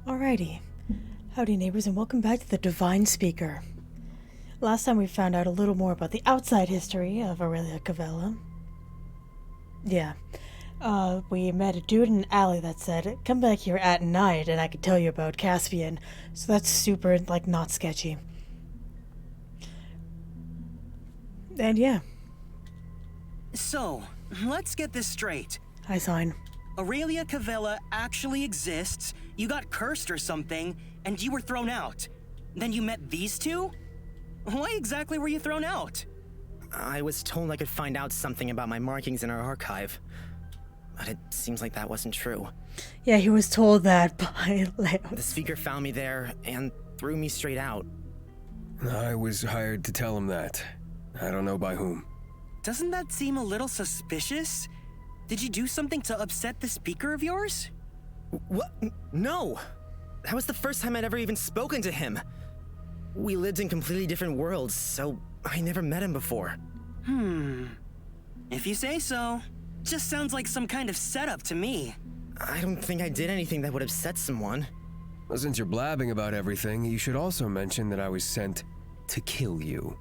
Alrighty. Howdy neighbors and welcome back to the Devine Speaker. Last time we found out a little more about the outside history of Aurelia Cavella. Yeah. We met a dude in an alley that said, come back here at night and I could tell you about Caspian. So that's super, not sketchy. And yeah. So, let's get this straight. I sign. Aurelia Cavella actually exists, you got cursed or something, and you were thrown out. Then you met these two? Why exactly were you thrown out? I was told I could find out something about my markings in our archive. But it seems like that wasn't true. Yeah, he was told that by Leo. The speaker found me there and threw me straight out. I was hired to tell him that. I don't know by whom. Doesn't that seem a little suspicious? Did you do something to upset the speaker of yours? What? No! That was the first time I'd ever even spoken to him. We lived in completely different worlds, so I never met him before. If you say so. Just sounds like some kind of setup to me. I don't think I did anything that would upset someone. Well, since you're blabbing about everything, you should also mention that I was sent to kill you.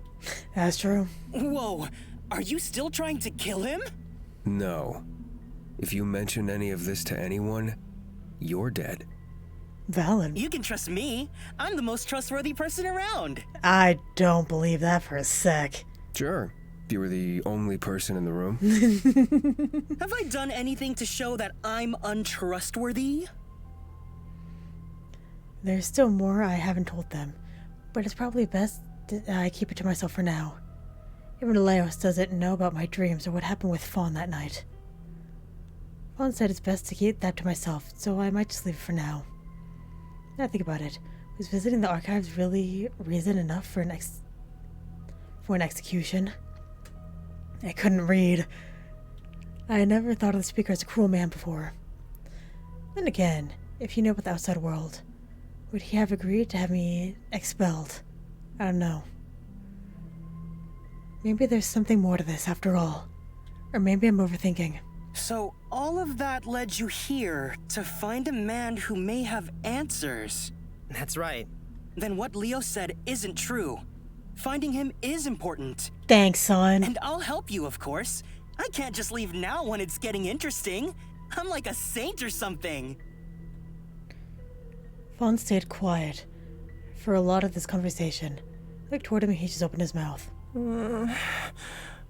That's true. Whoa, are you still trying to kill him? No. If you mention any of this to anyone, you're dead. Valid. You can trust me. I'm the most trustworthy person around. I don't believe that for a sec. Sure. If you were the only person in the room. Have I done anything to show that I'm untrustworthy? There's still more I haven't told them, but it's probably best that I keep it to myself for now. Even Leos doesn't know about my dreams or what happened with Fawn that night. Fawn said it's best to keep that to myself, so I might just leave it for now. Now I think about it, was visiting the archives really reason enough for an execution? I couldn't read. I had never thought of the speaker as a cruel man before. Then again, if he knew about the outside world, would he have agreed to have me expelled? I don't know. Maybe there's something more to this after all. Or maybe I'm overthinking. So all of that led you here to find a man who may have answers. That's right. Then what Leo said isn't true. Finding him is important. Thanks, son. And I'll help you, of course. I can't just leave now when it's getting interesting. I'm like a saint or something. Fawn stayed quiet for a lot of this conversation. I looked toward him and he just opened his mouth.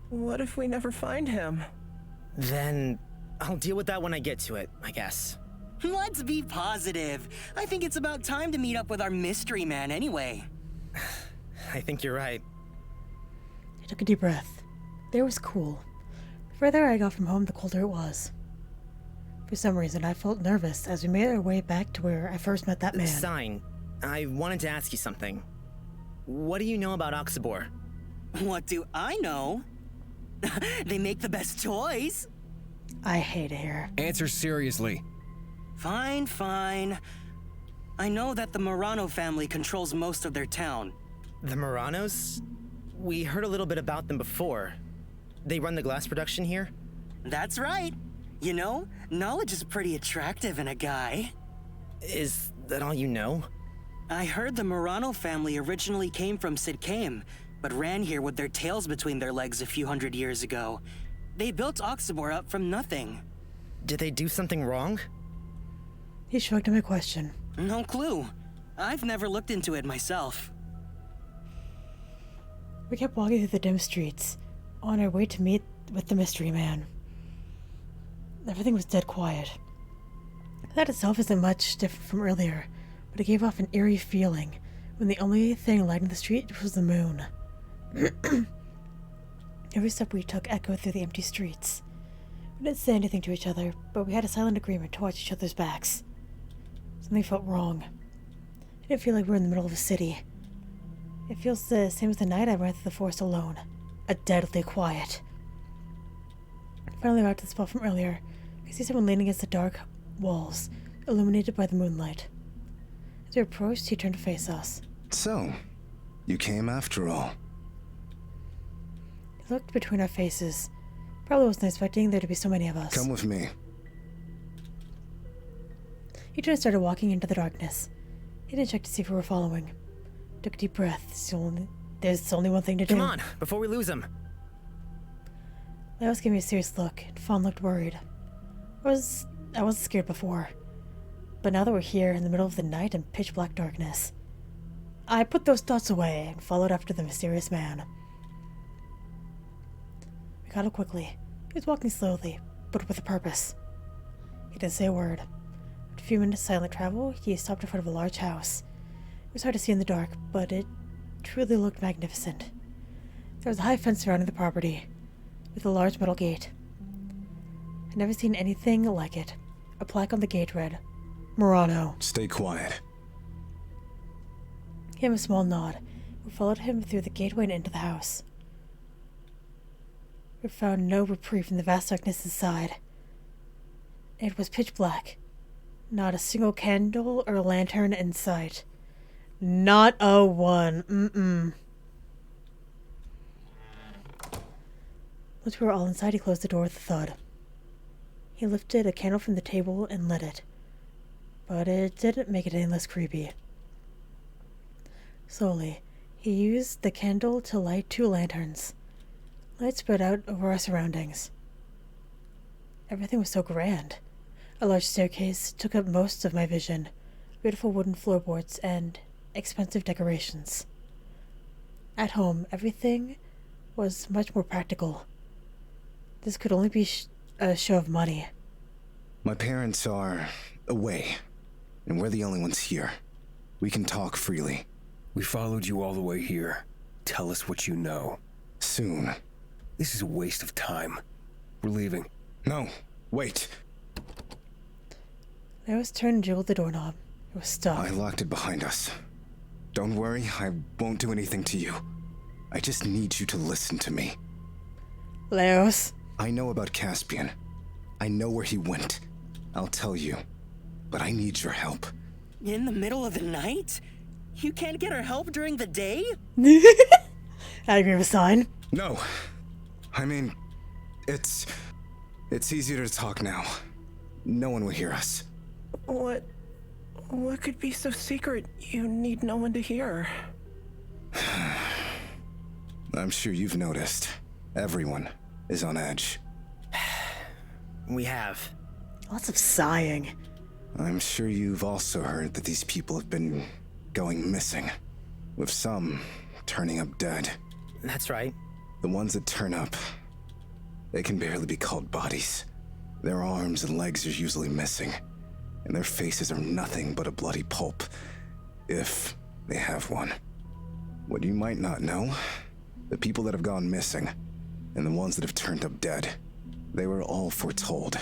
What if we never find him? Then I'll deal with that when I get to it, I guess. Let's be positive. I think it's about time to meet up with our mystery man anyway. I think you're right. I took a deep breath. The air was cool. The further I got from home, the colder it was. For some reason, I felt nervous as we made our way back to where I first met that man. Sign, I wanted to ask you something. What do you know about Oxybor? What do I know? They make the best toys. I hate it here. Answer seriously. Fine, fine. I know that the Murano family controls most of their town. The Muranos? We heard a little bit about them before. They run the glass production here? That's right. You know, knowledge is pretty attractive in a guy. Is that all you know? I heard the Murano family originally came from Sidcame, but ran here with their tails between their legs a few hundred years ago. They built Oxybor up from nothing. Did they do something wrong? He shrugged at my question. No clue. I've never looked into it myself. We kept walking through the dim streets, on our way to meet with the mystery man. Everything was dead quiet. That itself isn't much different from earlier, but it gave off an eerie feeling when the only thing lighting the street was the moon. Every step we took echoed through the empty streets. We didn't say anything to each other, but we had a silent agreement to watch each other's backs. Something felt wrong. It didn't feel like we were in the middle of a city. It feels the same as the night I ran through the forest alone. A deadly quiet. Finally arrived at the spot from earlier. I see someone leaning against the dark walls, illuminated by the moonlight. As we approached, he turned to face us. So, you came after all. He looked between our faces. Probably wasn't expecting there to be so many of us. Come with me. He turned and started walking into the darkness. He didn't check to see if we were following. Took a deep breath. There's only one thing to do. Come on, before we lose him. Leos gave me a serious look, and Fawn looked worried. I wasn't scared before. But now that we're here in the middle of the night and pitch black darkness, I put those thoughts away and followed after the mysterious man. We got up quickly. He was walking slowly, but with a purpose. He didn't say a word. After a few minutes of silent travel, he stopped in front of a large house. It was hard to see in the dark, but it truly looked magnificent. There was a high fence surrounding the property, with a large metal gate. I'd never seen anything like it. A plaque on the gate read, Murano. Stay quiet. He gave him a small nod. We followed him through the gateway and into the house. We found no reprieve from the vast darkness inside. It was pitch black. Not a single candle or lantern in sight. Not a one. Once we were all inside, he closed the door with a thud. He lifted a candle from the table and lit it. But it didn't make it any less creepy. Slowly, he used the candle to light 2 lanterns. Light spread out over our surroundings. Everything was so grand. A large staircase took up most of my vision, beautiful wooden floorboards, and expensive decorations. At home, everything was much more practical. This could only be a show of money. My parents are away, and we're the only ones here. We can talk freely. We followed you all the way here. Tell us what you know. Soon. This is a waste of time. We're leaving. No, wait. Leos turned and jiggled the doorknob. It was stuck. I locked it behind us. Don't worry, I won't do anything to you. I just need you to listen to me. Leos. I know about Caspian. I know where he went. I'll tell you. But I need your help. In the middle of the night? You can't get our help during the day? I agree with sign. No. I mean, it's easier to talk now. No one will hear us. What could be so secret you need no one to hear? I'm sure you've noticed. Everyone is on edge. We have. Lots of sighing. I'm sure you've also heard that these people have been going missing, with some turning up dead. That's right. The ones that turn up, they can barely be called bodies. Their arms and legs are usually missing, and their faces are nothing but a bloody pulp, if they have one. What you might not know, the people that have gone missing, and the ones that have turned up dead, they were all foretold.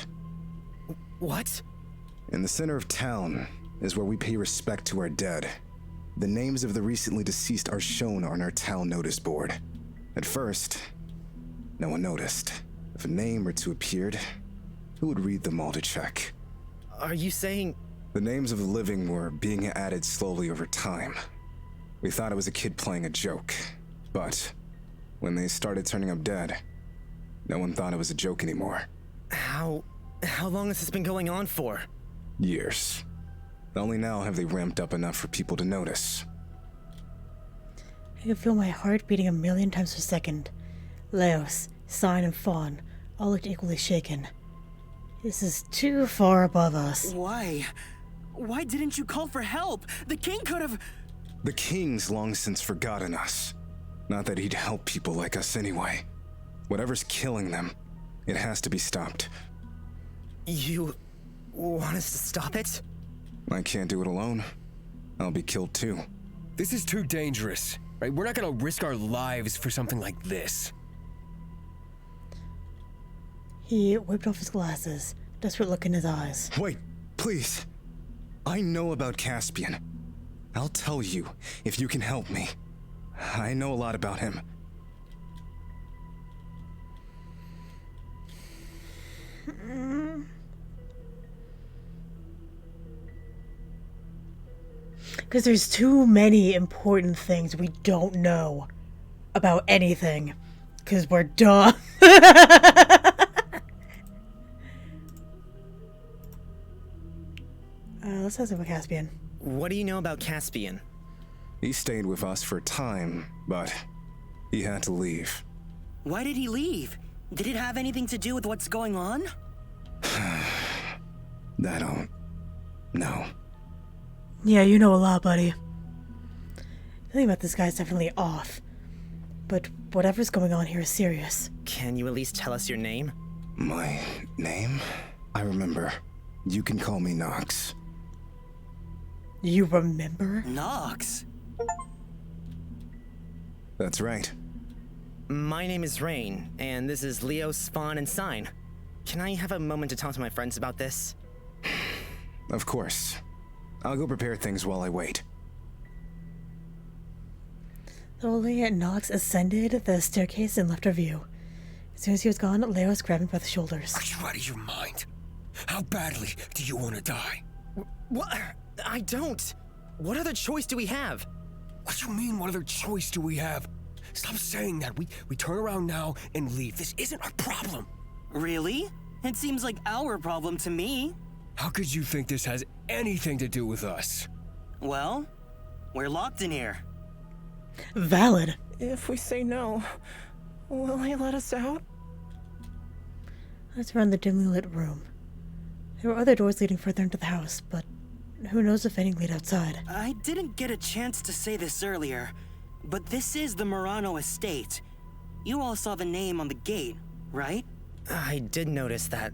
What? In the center of town is where we pay respect to our dead. The names of the recently deceased are shown on our town notice board. At first, no one noticed. If a name or two appeared, who would read them all to check? Are you saying... The names of the living were being added slowly over time. We thought it was a kid playing a joke, but when they started turning up dead, no one thought it was a joke anymore. How long has this been going on for? Years. Only now have they ramped up enough for people to notice. I could feel my heart beating 1,000,000 times per second. Leos, Sign, and Fawn all looked equally shaken. This is too far above us. Why? Why didn't you call for help? The king could have... The king's long since forgotten us. Not that he'd help people like us anyway. Whatever's killing them, it has to be stopped. You want us to stop it? I can't do it alone. I'll be killed too. This is too dangerous, right? We're not gonna risk our lives for something like this. He wiped off his glasses, desperate look in his eyes. Wait, please. I know about Caspian. I'll tell you if you can help me. I know a lot about him. Because there's too many important things we don't know about anything. Because we're dumb. Let's ask about Caspian. What do you know about Caspian? He stayed with us for a time, but he had to leave. Why did he leave? Did it have anything to do with what's going on? I don't know. Yeah, you know a lot, buddy. The thing about this guy's definitely off. But whatever's going on here is serious. Can you at least tell us your name? My name? I remember. You can call me Nox. You remember? Nox. That's right. My name is Rain, and this is Leo, Spawn, and Sign. Can I have a moment to talk to my friends about this? Of course. I'll go prepare things while I wait. Slowly, Nox ascended the staircase and left our view. As soon as he was gone, Leo was grabbing by the shoulders. Are you out of your mind? How badly do you want to die? What? I don't. What other choice do we have? What do you mean, what other choice do we have? Stop saying that. We turn around now and leave. This isn't our problem. Really? It seems like our problem to me. How could you think this has anything to do with us? Well, we're locked in here. Valid. If we say no, will he let us out? Let's run the dimly lit room. There were other doors leading further into the house, but who knows if any lead outside. I didn't get a chance to say this earlier, but this is the Murano estate. You all saw the name on the gate, right? I did notice that.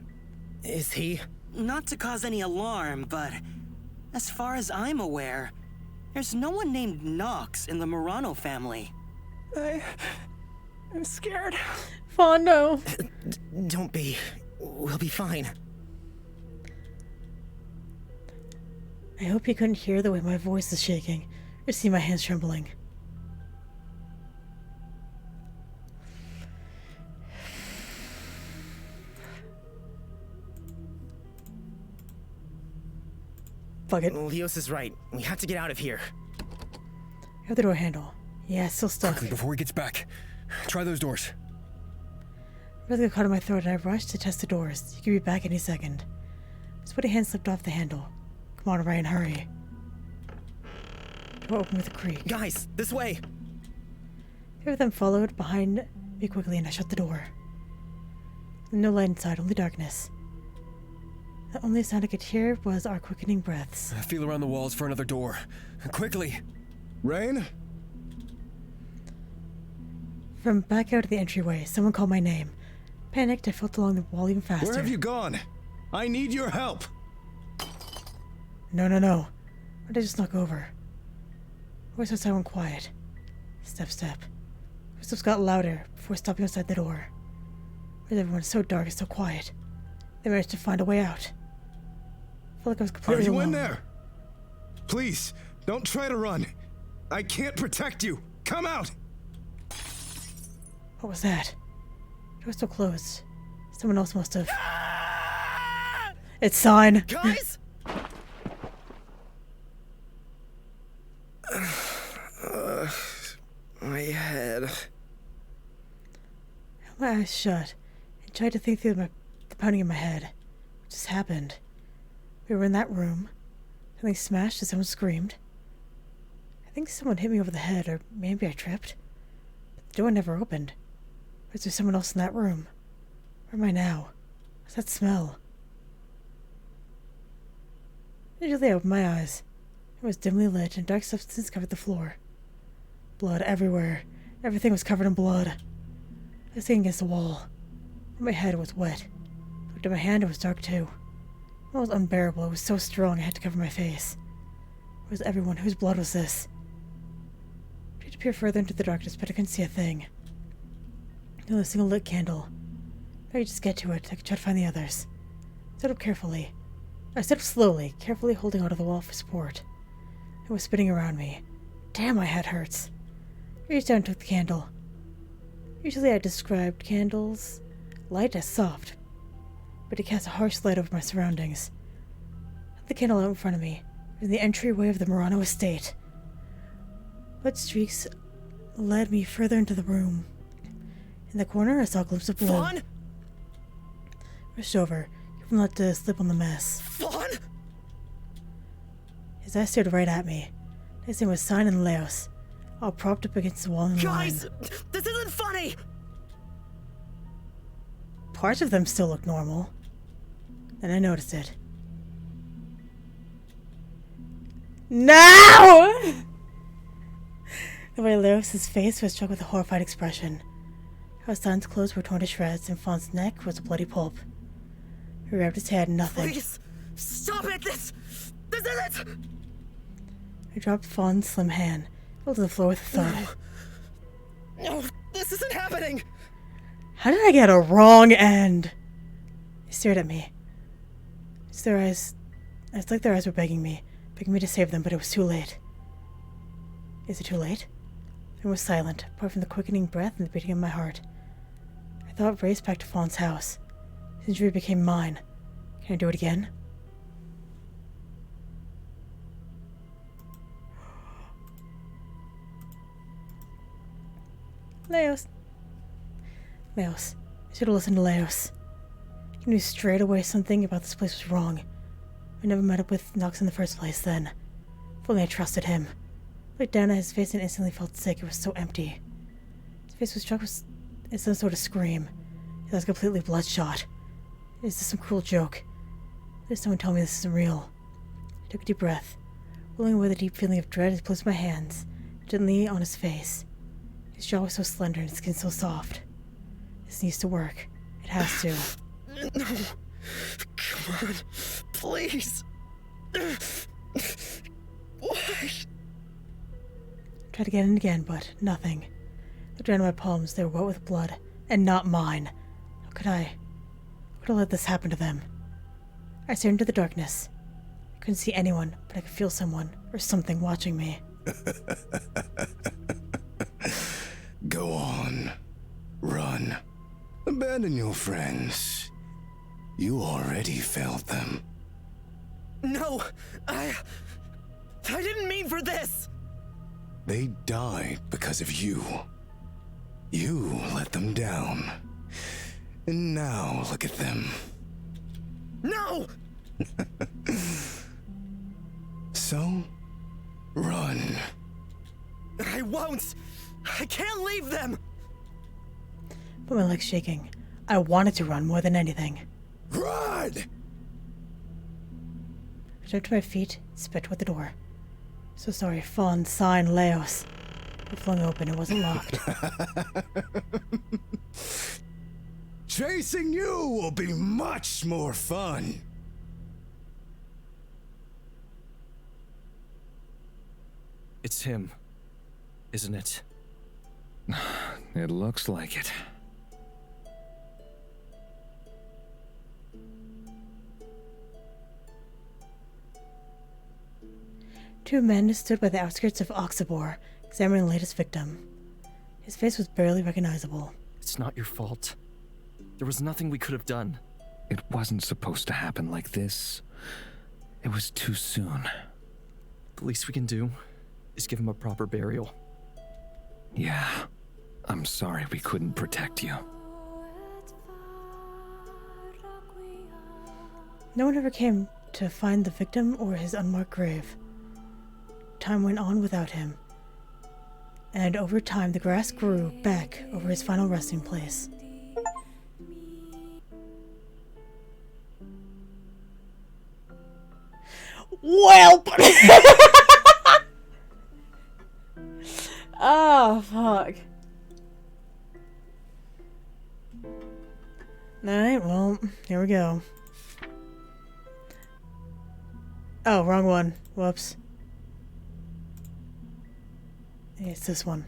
Is he? Not to cause any alarm, but as far as I'm aware, there's no one named Nox in the Murano family. I'm scared. Fawn, no. Don't be. We'll be fine. I hope you couldn't hear the way my voice is shaking, or see my hands trembling. Fuck it. Leos is right. We have to get out of here. I have the door handle. Yeah, it's still stuck. Quickly, before he gets back. Try those doors. Breath got caught in my throat and I rushed to test the doors. You could be back any second. My sweaty hand slipped off the handle. Come on, Ryan, hurry. Door opened with a creak. Guys, this way! Three of them followed behind me quickly and I shut the door. No light inside, only darkness. The only sound I could hear was our quickening breaths. Feel around the walls for another door. Quickly! Rain? From back out of the entryway, someone called my name. Panicked, I felt along the wall even faster. Where have you gone? I need your help! No. Why did I just knock over? Voice outside went quiet. Step. Footsteps got louder before stopping outside the door. Where's everyone so dark and so quiet? They managed to find a way out. I felt like I was Are completely you alone. in there? Please, don't try to run. I can't protect you. Come out! What was that? The door was still closed. Someone else must have. It's Sign. Guys! My head. I held my eyes shut and tried to think through the pounding in my head. What just happened? We were in that room. Something smashed and someone screamed. I think someone hit me over the head, or maybe I tripped. But the door never opened. Was there someone else in that room? Where am I now? What's that smell? Immediately I opened my eyes. It was dimly lit and dark substance covered the floor. Blood everywhere. Everything was covered in blood. I was sitting against the wall. My head was wet. I looked at my hand, it was dark too. It was unbearable. It was so strong I had to cover my face. Where was everyone? Whose blood was this? I tried to peer further into the darkness, but I couldn't see a thing. Only a single lit candle. If I could just get to it, I could try to find the others. I stood up carefully. I stood up slowly, carefully holding onto the wall for support. It was spinning around me. Damn, my head hurts. I reached out and took the candle. Usually I described candles light as soft, but it cast a harsh light over my surroundings. I held the candle out in front of me, in the entryway of the Murano estate. Blood streaks led me further into the room. In the corner, I saw a glimpse of blue. Fawn? Rushed over, even let it slip on the mess. Fawn? His eyes stared right at me. Next thing was Sign and Laos, all propped up against the wall in line. Guys, this isn't funny! Parts of them still looked normal. Then I noticed it. No! The way Laos' face was struck with a horrified expression. How Sign's clothes were torn to shreds and Fawn's neck was a bloody pulp. He rubbed his head and nothing. Please, stop it! This isn't! I dropped Fawn's slim hand, fell to the floor with a thud. No, this isn't happening! How did I get a wrong end? They stared at me. It's like their eyes were begging me to save them, but it was too late. Is it too late? I was silent, apart from the quickening breath and the beating of my heart. I thought raced back to Fawn's house. His injury became mine. Can I do it again? Laos. I should have listened to Laos. He knew straight away something about this place was wrong. I never met up with Nox in the first place then. If only I trusted him. I looked down at his face and instantly felt sick. It was so empty. His face was struck with some sort of scream. He was completely bloodshot. Is this some cruel joke? Please someone tell me this isn't real. I took a deep breath. Rolling away the deep feeling of dread, I placed my hands gently on his face. His jaw was so slender and his skin so soft. This needs to work. It has to. No. Come on. Please. Why? Tried again and again, but nothing. I looked down at my palms. They were wet with blood, and not mine. How could I let this happen to them? I stared into the darkness. I couldn't see anyone, but I could feel someone or something watching me. Go on. Run. Abandon your friends. You already failed them. No, I didn't mean for this. They died because of you. You let them down. And now look at them. No! So, run. I won't! I can't leave them! But my legs shaking. I wanted to run more than anything. Run! I jumped to my feet, sped toward the door. So sorry, Fawn, Sign, Laos. It flung open, it wasn't locked. Chasing you will be much more fun. It's him, isn't it? It looks like it. Two men stood by the outskirts of Oxabor, examining the latest victim. His face was barely recognizable. It's not your fault. There was nothing we could have done. It wasn't supposed to happen like this. It was too soon. The least we can do is give him a proper burial. Yeah. I'm sorry we couldn't protect you. No one ever came to find the victim or his unmarked grave. Time went on without him. And over time, the grass grew back over his final resting place. Well, oh, fuck. Alright, well, here we go. Oh, wrong one. Whoops. It's this one.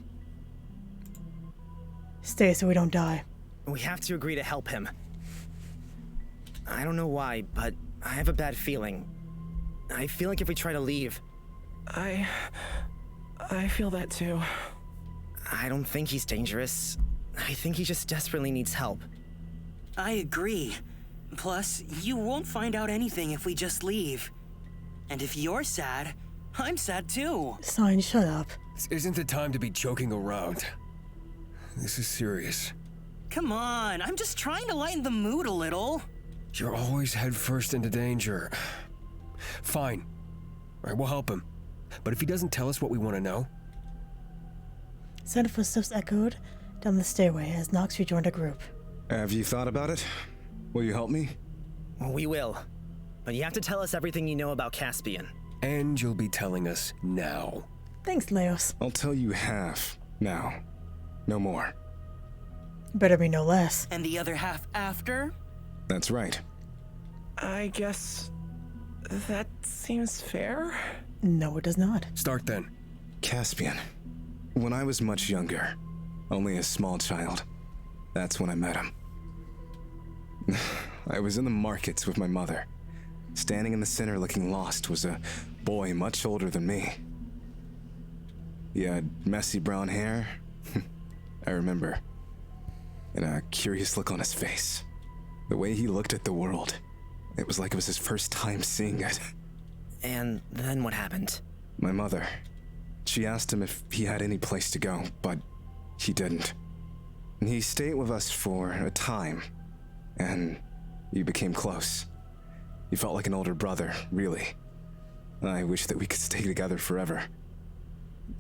Stay so we don't die. We have to agree to help him. I don't know why, but I have a bad feeling. I feel like if we try to leave... I feel that too. I don't think he's dangerous. I think he just desperately needs help. I agree. Plus, you won't find out anything if we just leave. And if you're sad, I'm sad too. Sign, shut up. This isn't the time to be joking around. This is serious. Come on, I'm just trying to lighten the mood a little. You're always head first into danger. Fine. All right, we'll help him. But if he doesn't tell us what we want to know, Sound of footsteps echoed down the stairway as Nox rejoined our group. Have you thought about it? Will you help me? We will. But you have to tell us everything you know about Caspian. and you'll be telling us now. Thanks, Leos. I'll tell you half now. No more. Better be no less. And the other half after? That's right. I guess that seems fair. No, it does not. Start then. Caspian. When I was much younger, only a small child, that's when I met him. I was in the markets with my mother. Standing in the center looking lost was a boy much older than me. He had messy brown hair, I remember, and a curious look on his face. The way he looked at the world, it was like it was his first time seeing it. And then what happened? My mother, she asked him if he had any place to go, but he didn't. And he stayed with us for a time, and we became close. He felt like an older brother, really. I wish that we could stay together forever.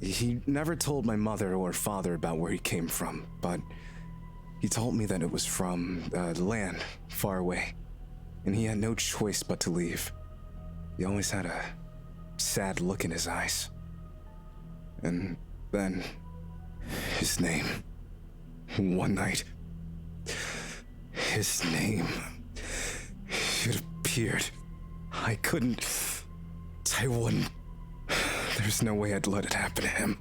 He never told my mother or father about where he came from, but he told me that it was from a land far away, and he had no choice but to leave. He always had a sad look in his eyes. And then, his name. One night, his name. It appeared. I wouldn't. There's no way I'd let it happen to him.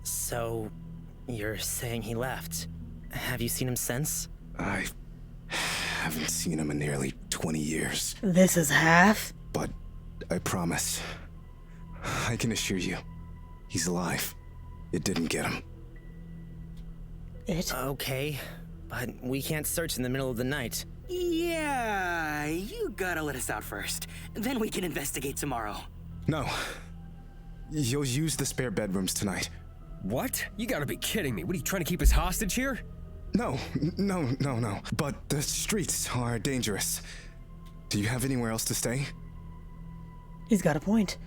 So, you're saying he left. Have you seen him since? I haven't seen him in nearly 20 years. This is half? But I promise, I can assure you, he's alive. It didn't get him. It? Okay, but we can't search in the middle of the night. Yeah, you gotta let us out first. Then we can investigate tomorrow. No. You'll use the spare bedrooms tonight. What? You gotta be kidding me. What, are you trying to keep us hostage here? No. But the streets are dangerous. Do you have anywhere else to stay? He's got a point.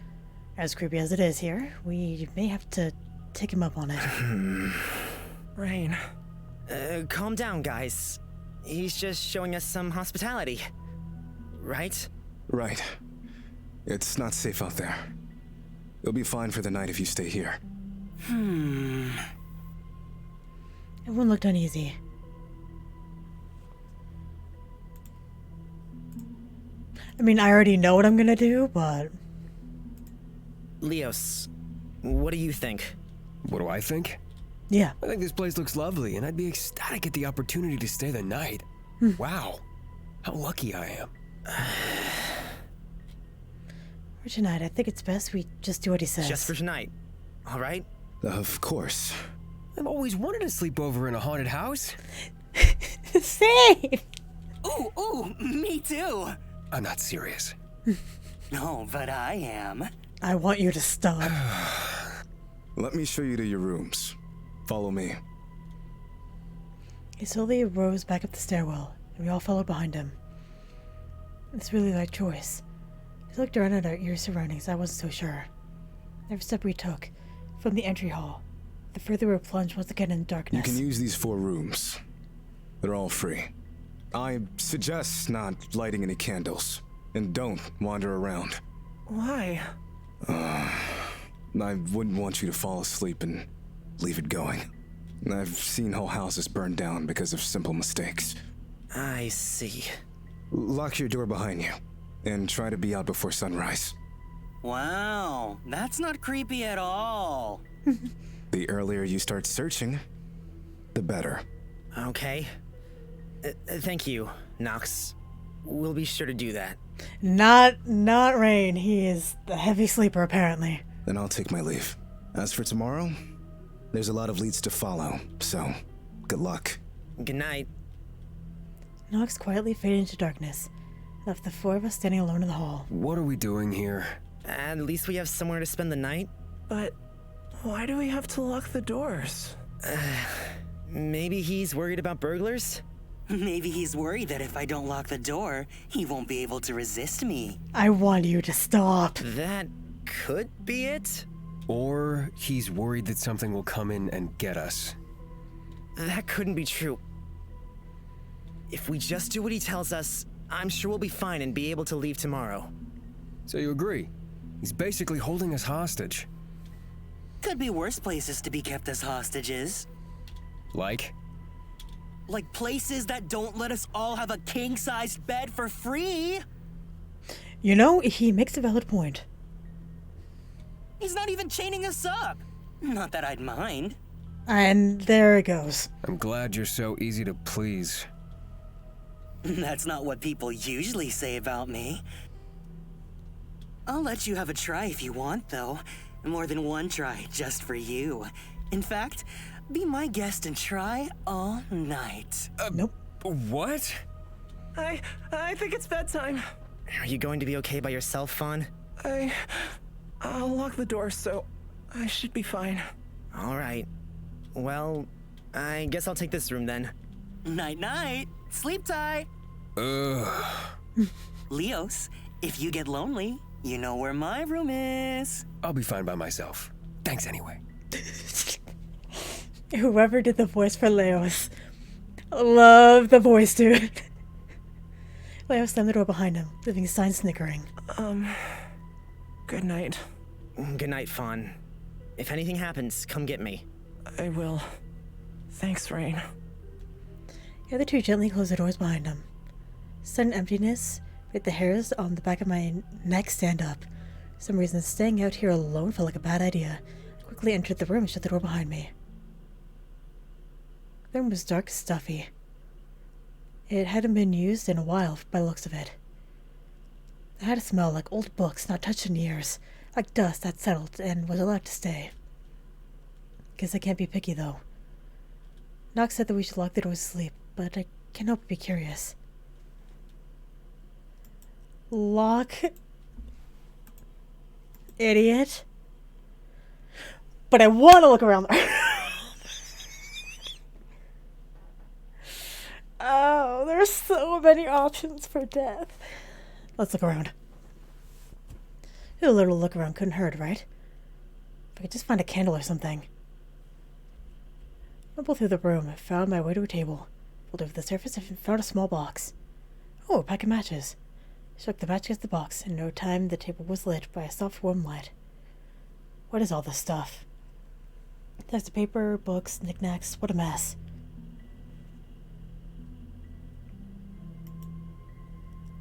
As creepy as it is here, we may have to take him up on it. Rain. Calm down, guys. He's just showing us some hospitality. Right? Right. It's not safe out there. You'll be fine for the night if you stay here. Everyone looked uneasy. I mean, I already know what I'm gonna do, but... Leos, what do you think? What do I think? yeah. I think this place looks lovely, and I'd be ecstatic at the opportunity to stay the night. Wow. How lucky I am. For tonight, I think it's best we just do what he says. Just for tonight, all right? Of course. I've always wanted to sleep over in a haunted house. Same! Ooh, me too. I'm not serious. No, but I am. I want you to stop. Let me show you to your rooms. Follow me. He slowly rose back up the stairwell, and we all followed behind him. It's really the right choice. As I looked around at our eerie surroundings, I wasn't so sure. Every step we took, from the entry hall, the further we plunged once again in You darkness. can use these 4 rooms. They're all free. I suggest not lighting any candles, and don't wander around. Why? I wouldn't want you to fall asleep and leave it going. I've seen whole houses burned down because of simple mistakes. I see. Lock your door behind you, and try to be out before sunrise. Wow, that's not creepy at all. The earlier you start searching, the better. Okay. Thank you, Nox. We'll be sure to do that. Not Rain. He is the heavy sleeper, apparently. Then I'll take my leave. As for tomorrow, there's a lot of leads to follow, so good luck. Good night. Nox quietly faded into darkness, left the 4 of us standing alone in the hall. What are we doing here? At least we have somewhere to spend the night. But why do we have to lock the doors? Maybe he's worried about burglars? Maybe he's worried that if I don't lock the door, he won't be able to resist me. I want you to stop. That could be it. Or he's worried that something will come in and get us. That couldn't be true. If we just do what he tells us, I'm sure we'll be fine and be able to leave tomorrow. So you agree? He's basically holding us hostage. Could be worse places to be kept as hostages. Like? Like places that don't let us all have a king-sized bed for free. You know, he makes a valid point. He's not even chaining us up. Not that I'd mind. And there it goes. I'm glad you're so easy to please. That's not what people usually say about me. I'll let you have a try if you want, though. More than one try, just for you. In fact, be my guest and try all night. Nope. What? I think it's bedtime. Are you going to be okay by yourself, Fawn? I'll lock the door, so I should be fine. All right. Well, I guess I'll take this room then. Night-night. Sleep tight. Leos, if you get lonely, you know where my room is. I'll be fine by myself. Thanks anyway. Whoever did the voice for Leos. Love the voice, dude. Leos slammed the door behind him, leaving Stein snickering. Good night. Good night, Fawn. If anything happens, come get me. I will. Thanks, Rain. The other two gently closed the doors behind him. Sudden emptiness made the hairs on the back of my neck stand up. For some reason, staying out here alone felt like a bad idea. I quickly entered the room and shut the door behind me. The room was dark and stuffy. It hadn't been used in a while by the looks of it. It had a smell like old books not touched in years, like dust that settled and was allowed to stay. Guess I can't be picky, though. Nox said that we should lock the doors to sleep, but I can't help but be curious. Lock? Idiot. But I want to look around there. Oh, there's so many options for death. Let's look around. A little look around couldn't hurt, right? If I could just find a candle or something. I went through the room, found my way to a table, pulled over the surface, and found a small box. Oh, a pack of matches. I struck the match against the box. In no time, the table was lit by a soft, warm light. What is all this stuff? Stacks of paper, books, knickknacks. What a mess.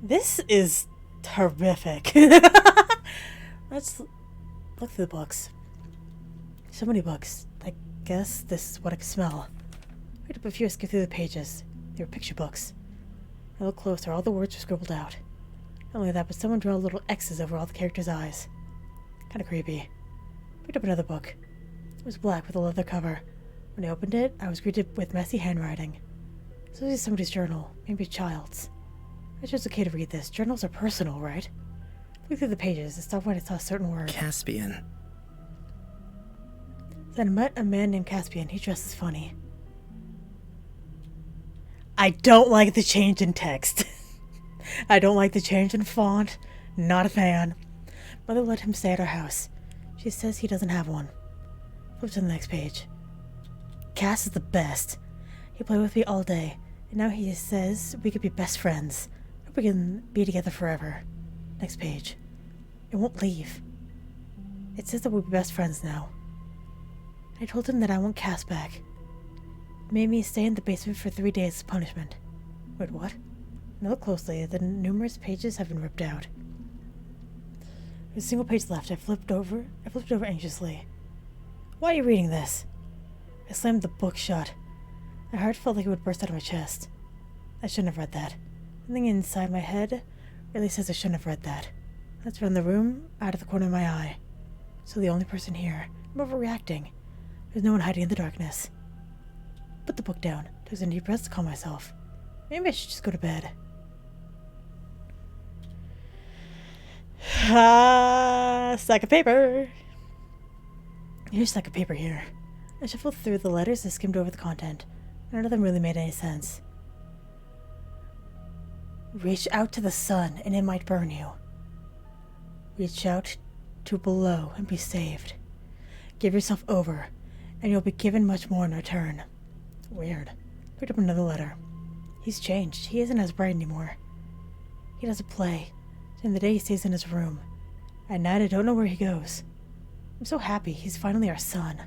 This is horrific. Let's look through the books. So many books. I guess this is what I can smell. I picked up a few and skipped through the pages. They were picture books. I looked closer. All the words were scribbled out. Not only that, but someone drew little X's over all the characters' eyes. Kind of creepy. Picked up another book. It was black with a leather cover. When I opened it, I was greeted with messy handwriting. So this is somebody's journal, maybe a child's. It's just okay to read this. Journals are personal, right? Look through the pages and stop when I saw a certain word. Caspian. Then I met a man named Caspian. He dresses funny. I don't like the change in text. I don't like the change in font. Not a fan. Mother let him stay at our house. She says he doesn't have one. Flip to the next page. Cass is the best. He played with me all day, and now he says we could be best friends. We can be together forever. Next page. It won't leave. It says that we'll be best friends now. I told him that I want Cass back. It made me stay in the basement for 3 days as punishment. Wait, what? When I look closely, the numerous pages have been ripped out. There's a single page left. I flipped over anxiously. Why are you reading this? I slammed the book shut. My heart felt like it would burst out of my chest. I shouldn't have read that. Something inside my head really says I shouldn't have read that. That's around the room, out of the corner of my eye. So the only person here. I'm overreacting. There's no one hiding in the darkness. Put the book down. Took a deep breath to calm myself. Maybe I should just go to bed. Stack of paper. Here's a stack of paper here. I shuffled through the letters and skimmed over the content. None of them really made any sense. Reach out to the sun and it might burn you. Reach out to below and be saved. Give yourself over, and you'll be given much more in return. Weird. Picked up another letter. He's changed. He isn't as bright anymore. He doesn't play. During the day he stays in his room. At night I don't know where he goes. I'm so happy he's finally our son.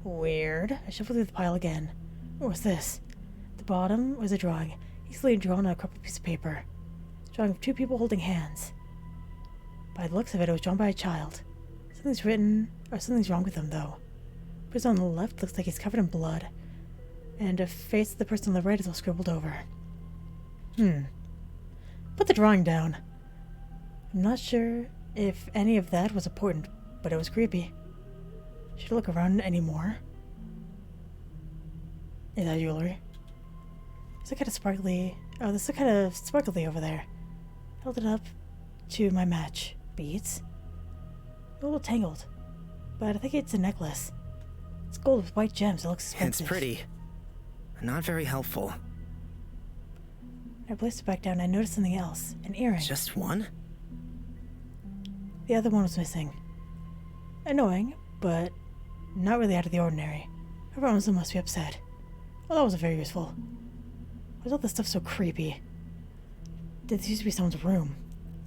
Weird. I shuffled through the pile again. What was this? At the bottom was a drawing, easily drawn on a crumpled piece of paper. A drawing of two people holding hands. By the looks of it, it was drawn by a child. Something's written, or something's wrong with him, though. The person on the left looks like he's covered in blood, and a face of the person on the right is all scribbled over. Put the drawing down. I'm not sure if any of that was important, but it was creepy. Should I look around anymore? Is that jewelry? It's kind of sparkly. Oh, this is kind of sparkly over there. Held it up to my match. Beads? A little tangled, but I think it's a necklace. It's gold with white gems. It looks expensive. It's pretty. Not very helpful. I placed it back down and I noticed something else. An earring. Just one? The other one was missing. Annoying, but not really out of the ordinary. Everyone must be upset. Well, that wasn't very useful. Why is all this stuff so creepy? This used to be someone's room.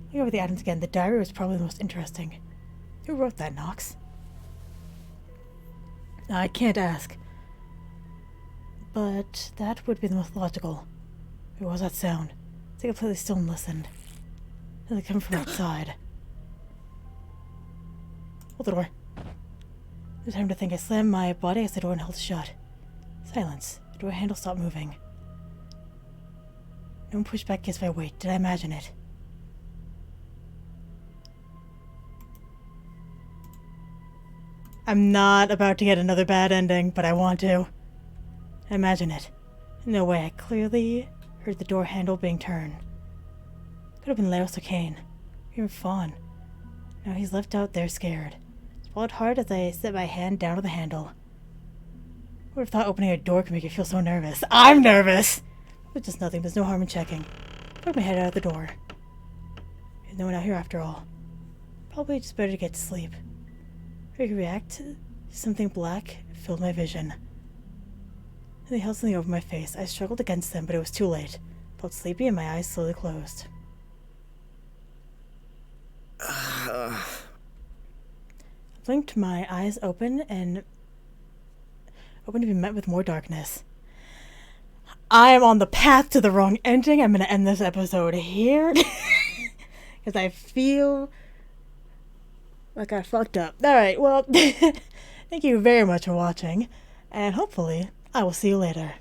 Looking over the items again, the diary was probably the most interesting. Who wrote that, Knox? I can't ask. But that would be the most logical. What was that sound? Stay completely still and listen. Does it come from outside? Hold the door. No time to think. I slammed my body against the door and held it shut. Silence. The door handle stopped moving. No one pushed back against my weight. Did I imagine it? I'm not about to get another bad ending, but I want to. Imagine it. No way. I clearly heard the door handle being turned. Could have been Laos or Kane. Or even Fawn. Now he's left out there scared. Swallowed hard as I set my hand down to the handle. Who would have thought opening a door could make you feel so nervous? I'm nervous! But just nothing. There's no harm in checking. Put my head out of the door. There's no one out here after all. Probably just better to get to sleep. I could react to something black filled my vision. And they held something over my face. I struggled against them, but it was too late. I felt sleepy and my eyes slowly closed. I blinked my eyes open and open to be met with more darkness. I am on the path to the wrong ending. I'm going to end this episode here. Because I feel like I fucked up. Alright, well, thank you very much for watching. And hopefully, I will see you later.